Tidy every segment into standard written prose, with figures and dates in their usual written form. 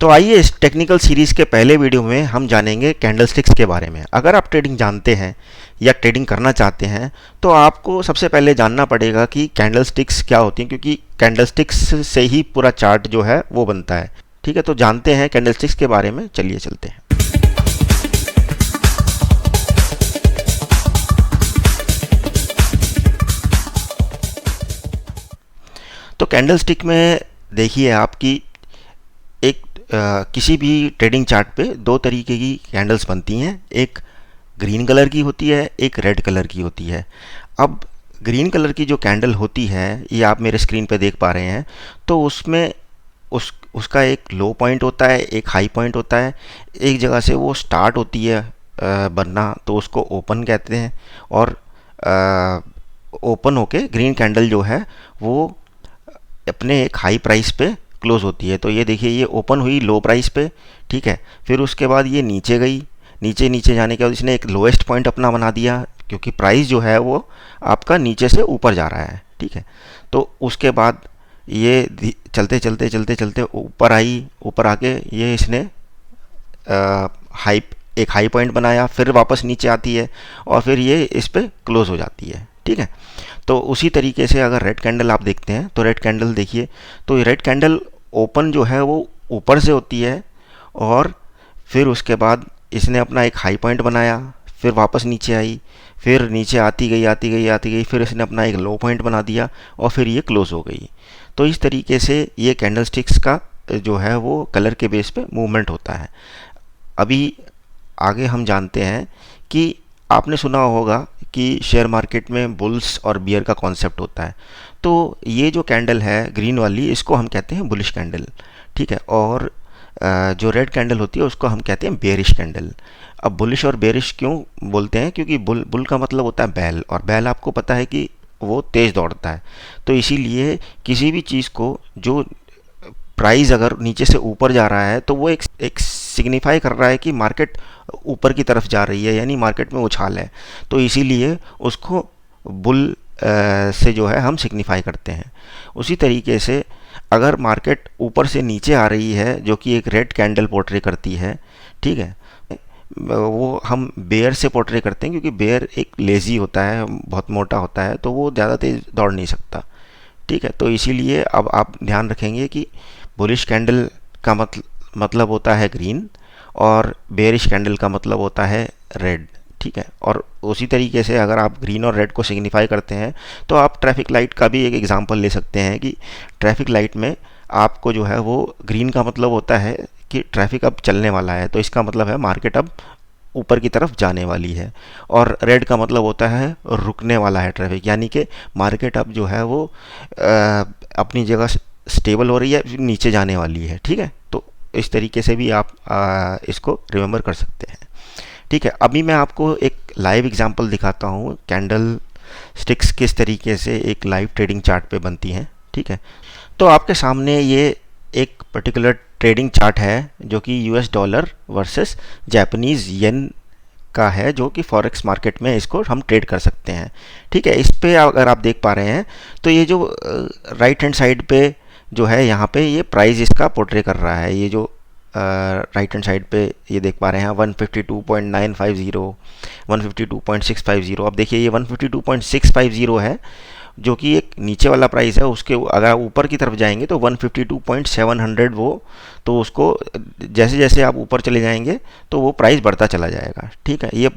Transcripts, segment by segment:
तो आइए इस टेक्निकल सीरीज़ के पहले वीडियो में हम जानेंगे कैंडलस्टिक्स के बारे में। अगर आप ट्रेडिंग जानते हैं या ट्रेडिंग करना चाहते हैं तो आपको सबसे पहले जानना पड़ेगा कि कैंडलस्टिक्स क्या होती हैं, क्योंकि कैंडलस्टिक्स से ही पूरा चार्ट जो है वो बनता है। ठीक है, तो जानते हैं कैंडलस्टिक्स के बारे में, चलिए चलते हैं। तो कैंडलस्टिक में देखिए आपकी एक किसी भी ट्रेडिंग चार्ट पे दो तरीके की कैंडल्स बनती हैं। एक ग्रीन कलर की होती है, एक रेड कलर की होती है। अब ग्रीन कलर की जो कैंडल होती है, ये आप मेरे स्क्रीन पे देख पा रहे हैं, तो उसमें उसका एक लो पॉइंट होता है, एक हाई पॉइंट होता है। एक जगह से वो स्टार्ट होती है बनना, तो उसको ओपन कहते हैं, और ओपन होके ग्रीन कैंडल जो है वो अपने एक हाई प्राइस पे क्लोज होती है। तो ये देखिए, ये ओपन हुई लो प्राइस पे, ठीक है। फिर उसके बाद ये नीचे गई, नीचे नीचे जाने के बाद इसने एक लोएस्ट पॉइंट अपना बना दिया, क्योंकि प्राइस जो है वो आपका नीचे से ऊपर जा रहा है, ठीक है। तो उसके बाद ये चलते चलते चलते चलते ऊपर आई, ऊपर आके ये इसने एक हाई पॉइंट बनाया, फिर वापस नीचे आती है और फिर ये इस पे क्लोज हो जाती है, ठीक है। तो उसी तरीके से अगर रेड कैंडल आप देखते हैं तो रेड कैंडल देखिए, तो रेड कैंडल ओपन जो है वो ऊपर से होती है, और फिर उसके बाद इसने अपना एक हाई पॉइंट बनाया, फिर वापस नीचे आई, फिर नीचे आती गई आती गई आती गई, फिर इसने अपना एक लो पॉइंट बना दिया और फिर ये क्लोज हो गई। तो इस तरीके से ये कैंडलस्टिक्स का जो है वो कलर के बेस पे मूवमेंट होता है। अभी आगे हम जानते हैं कि आपने सुना होगा कि शेयर मार्केट में बुल्स और बियर का कॉन्सेप्ट होता है। तो ये जो कैंडल है ग्रीन वाली, इसको हम कहते हैं बुलिश कैंडल, ठीक है। और जो रेड कैंडल होती है उसको हम कहते हैं बेरिश कैंडल। अब बुलिश और बेरिश क्यों बोलते हैं? क्योंकि बुल का मतलब होता है बैल, और बैल आपको पता है कि वो तेज़ दौड़ता है। तो इसीलिए किसी भी चीज़ को जो प्राइस अगर नीचे से ऊपर जा रहा है तो वो एक सिग्निफाई कर रहा है कि मार्केट ऊपर की तरफ जा रही है, यानी मार्केट में उछाल है। तो इसीलिए उसको बुल से जो है हम सिग्निफाई करते हैं। उसी तरीके से अगर मार्केट ऊपर से नीचे आ रही है, जो कि एक रेड कैंडल पोर्ट्रे करती है, ठीक है, वो हम बेयर से पोर्ट्रे करते हैं, क्योंकि बेयर एक लेज़ी होता है, बहुत मोटा होता है, तो वो ज़्यादा तेज़ दौड़ नहीं सकता, ठीक है। तो इसीलिए अब आप ध्यान रखेंगे कि बुलिश कैंडल का मतलब होता है ग्रीन, और बेरिश कैंडल का मतलब होता है रेड, ठीक है। और उसी तरीके से अगर आप ग्रीन और रेड को सिग्निफाई करते हैं तो आप ट्रैफिक लाइट का भी एक एग्जांपल ले सकते हैं कि ट्रैफिक लाइट में आपको जो है वो ग्रीन का मतलब होता है कि ट्रैफिक अब चलने वाला है, तो इसका मतलब है मार्केट अब ऊपर की तरफ जाने वाली है। और रेड का मतलब होता है रुकने वाला है ट्रैफिक, यानी कि मार्केट अब जो है वो अपनी जगह स्टेबल हो रही है, नीचे जाने वाली है, ठीक है। तो इस तरीके से भी आप इसको रिमेंबर कर सकते हैं, ठीक है। अभी मैं आपको एक लाइव एग्जांपल दिखाता हूँ कैंडल स्टिक्स किस तरीके से एक लाइव ट्रेडिंग चार्ट पे बनती हैं, ठीक है। तो आपके सामने ये एक पर्टिकुलर ट्रेडिंग चार्ट है जो कि यूएस डॉलर वर्सेस जापानीज़ येन का है, जो कि फॉरेक्स मार्केट में इसको हम ट्रेड कर सकते हैं, ठीक है। इस पे अगर आप देख पा रहे हैं तो ये जो राइट हैंड साइड पे जो है, यहाँ पे ये प्राइस इसका पोर्ट्रे कर रहा है। ये जो राइट हैंड साइड पे ये देख पा रहे हैं 152.950, 152.650। अब देखिए ये 152.650 है, जो कि एक नीचे वाला प्राइस है। उसके अगर ऊपर की तरफ जाएंगे तो 152.700 वो, तो उसको जैसे जैसे आप ऊपर चले जाएंगे तो वो प्राइस बढ़ता चला जाएगा, ठीक है। ये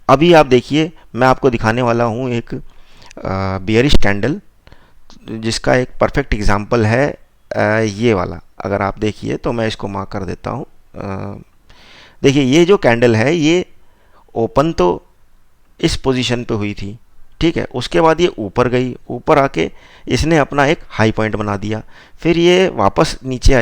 अभी आप देखिए, मैं आपको दिखाने वाला हूँ एक बियरिश कैंडल, जिसका एक परफेक्ट एग्जांपल है ये वाला। अगर आप देखिए तो मैं इसको मार्क कर देता हूँ। देखिए ये जो कैंडल है ये ओपन तो इस पोजीशन पे हुई थी, ठीक है। उसके बाद ये ऊपर गई, ऊपर आके इसने अपना एक हाई पॉइंट बना दिया, फिर ये वापस नीचे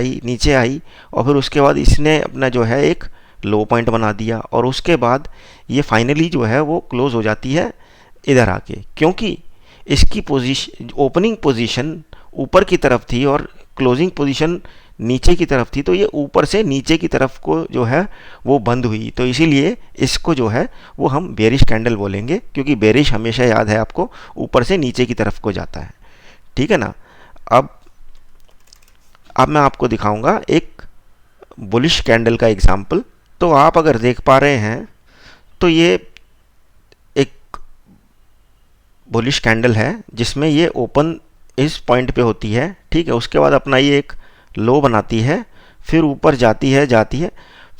आई और फिर उसके बाद इसने अपना जो है एक लो पॉइंट बना दिया, और उसके बाद ये फाइनली जो है वो क्लोज हो जाती है इधर आके, क्योंकि इसकी पोजीशन, ओपनिंग पोजीशन ऊपर की तरफ थी और क्लोजिंग पोजीशन नीचे की तरफ थी, तो ये ऊपर से नीचे की तरफ को जो है वो बंद हुई। तो इसीलिए इसको जो है वो हम बेरिश कैंडल बोलेंगे, क्योंकि बेरिश हमेशा याद है आपको ऊपर से नीचे की तरफ को जाता है, ठीक है ना। अब मैं आपको दिखाऊंगा एक बुलिश कैंडल का एग्जांपल। तो आप अगर देख पा रहे हैं तो ये एक बुलिश कैंडल है जिसमें ये ओपन इस पॉइंट पे होती है, ठीक है। उसके बाद अपना ये एक लो बनाती है, फिर ऊपर जाती है,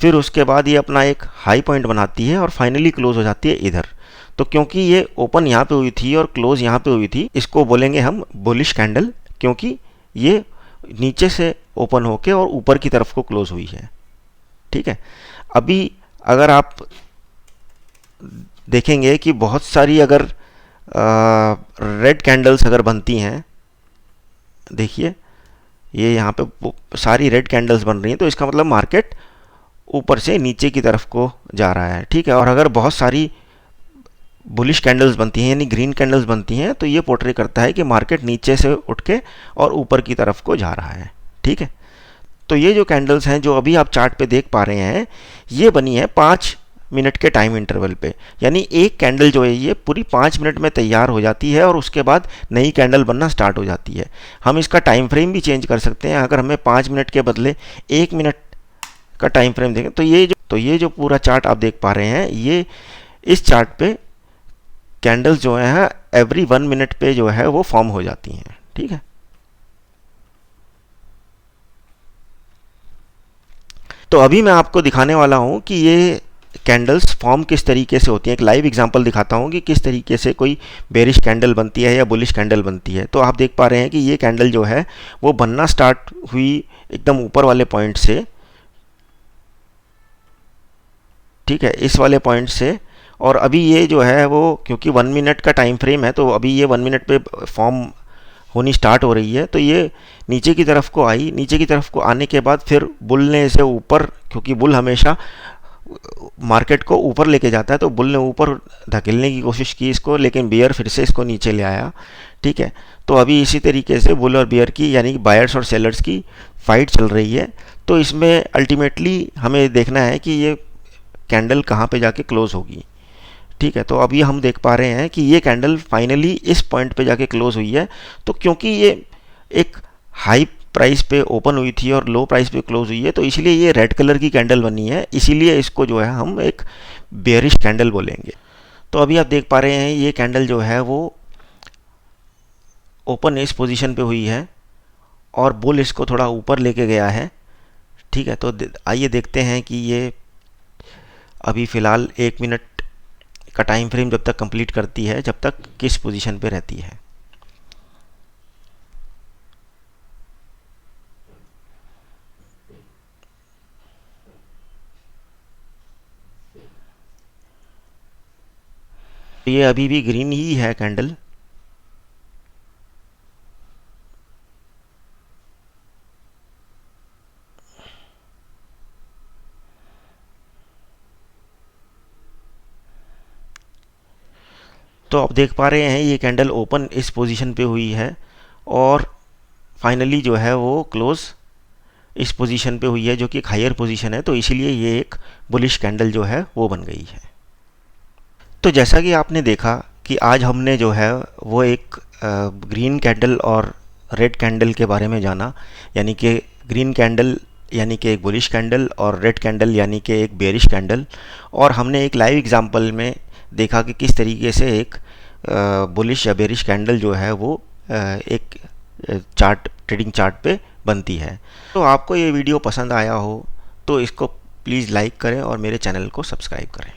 फिर उसके बाद ये अपना एक हाई पॉइंट बनाती है और फाइनली क्लोज हो जाती है इधर। तो क्योंकि ये ओपन यहाँ पे हुई थी और क्लोज यहाँ पे हुई थी, इसको बोलेंगे हम बुलिश कैंडल, क्योंकि ये नीचे से ओपन होके और ऊपर की तरफ को क्लोज हुई है, ठीक है। अभी अगर आप देखेंगे कि बहुत सारी अगर रेड कैंडल्स अगर बनती हैं, देखिए ये यहाँ पे सारी रेड कैंडल्स बन रही हैं, तो इसका मतलब मार्केट ऊपर से नीचे की तरफ को जा रहा है, ठीक है। और अगर बहुत सारी बुलिश कैंडल्स बनती हैं यानी ग्रीन कैंडल्स बनती हैं, तो ये पोर्ट्रे करता है कि मार्केट नीचे से उठ के और ऊपर की तरफ को जा रहा है, ठीक है। तो ये जो कैंडल्स हैं जो अभी आप चार्ट पे देख पा रहे हैं, ये बनी है 5 मिनट के टाइम इंटरवल पे, यानी एक कैंडल जो है ये पूरी 5 मिनट में तैयार हो जाती है और उसके बाद नई कैंडल बनना स्टार्ट हो जाती है। हम इसका टाइम फ्रेम भी चेंज कर सकते हैं। अगर हमें 5 मिनट के बदले 1 मिनट का टाइम फ्रेम देखें तो ये जो पूरा चार्ट आप देख पा रहे हैं, ये इस चार्ट पे कैंडल्स जो है एवरी 1 मिनट पे जो है वो फॉर्म हो जाती हैं, ठीक है। तो अभी मैं आपको दिखाने वाला हूं कि ये कैंडल्स फॉर्म किस तरीके से होती हैं। एक लाइव एग्जांपल दिखाता हूं कि किस तरीके से कोई बेरिश कैंडल बनती है या बुलिश कैंडल बनती है। तो आप देख पा रहे हैं कि ये कैंडल जो है वो बनना स्टार्ट हुई एकदम ऊपर वाले पॉइंट से, ठीक है, इस वाले पॉइंट से। और अभी ये जो है वो क्योंकि 1 मिनट का टाइम फ्रेम है, तो अभी ये 1 मिनट पे फॉर्म होनी स्टार्ट हो रही है। तो ये नीचे की तरफ को आई, नीचे की तरफ को आने के बाद फिर बुल ने इसे ऊपर, क्योंकि बुल हमेशा मार्केट को ऊपर लेके जाता है, तो बुल ने ऊपर धकेलने की कोशिश की इसको, लेकिन बियर फिर से इसको नीचे ले आया, ठीक है। तो अभी इसी तरीके से बुल और बियर की यानी बायर्स और सेलर्स की फाइट चल रही है। तो इसमें अल्टीमेटली हमें देखना है कि ये कैंडल कहाँ पे जाके क्लोज होगी, ठीक है। तो अभी हम देख पा रहे हैं कि ये कैंडल फाइनली इस पॉइंट पे जाके क्लोज हुई है। तो क्योंकि ये एक हाई प्राइस पे ओपन हुई थी और लो प्राइस पे क्लोज हुई है, तो इसलिए ये रेड कलर की कैंडल बनी है, इसीलिए इसको जो है हम एक बेयरिश कैंडल बोलेंगे। तो अभी आप देख पा रहे हैं ये कैंडल जो है वो ओपन इस पोजीशन पे हुई है और बुल इसको थोड़ा ऊपर लेके गया है, ठीक है। तो आइए देखते हैं कि ये अभी फ़िलहाल 1 मिनट का टाइम फ्रेम जब तक कंप्लीट करती है, जब तक किस पोजीशन पे रहती है। ये अभी भी ग्रीन ही है कैंडल। तो आप देख पा रहे हैं ये कैंडल ओपन इस पोजीशन पे हुई है और फाइनली जो है वो क्लोज इस पोजीशन पे हुई है, जो कि एक हायर पोजीशन है। तो इसीलिए ये एक बुलिश कैंडल जो है वो बन गई है। तो जैसा कि आपने देखा कि आज हमने जो है वो एक ग्रीन कैंडल और रेड कैंडल के बारे में जाना, यानी कि ग्रीन कैंडल यानी कि एक बुलिश कैंडल और रेड कैंडल यानी कि एक बेरिश कैंडल। और हमने एक लाइव एग्जांपल में देखा कि किस तरीके से एक बुलिश या बेरिश कैंडल जो है वो एक चार्ट ट्रेडिंग चार्ट पे बनती है। तो आपको ये वीडियो पसंद आया हो तो इसको प्लीज़ लाइक करें और मेरे चैनल को सब्सक्राइब करें।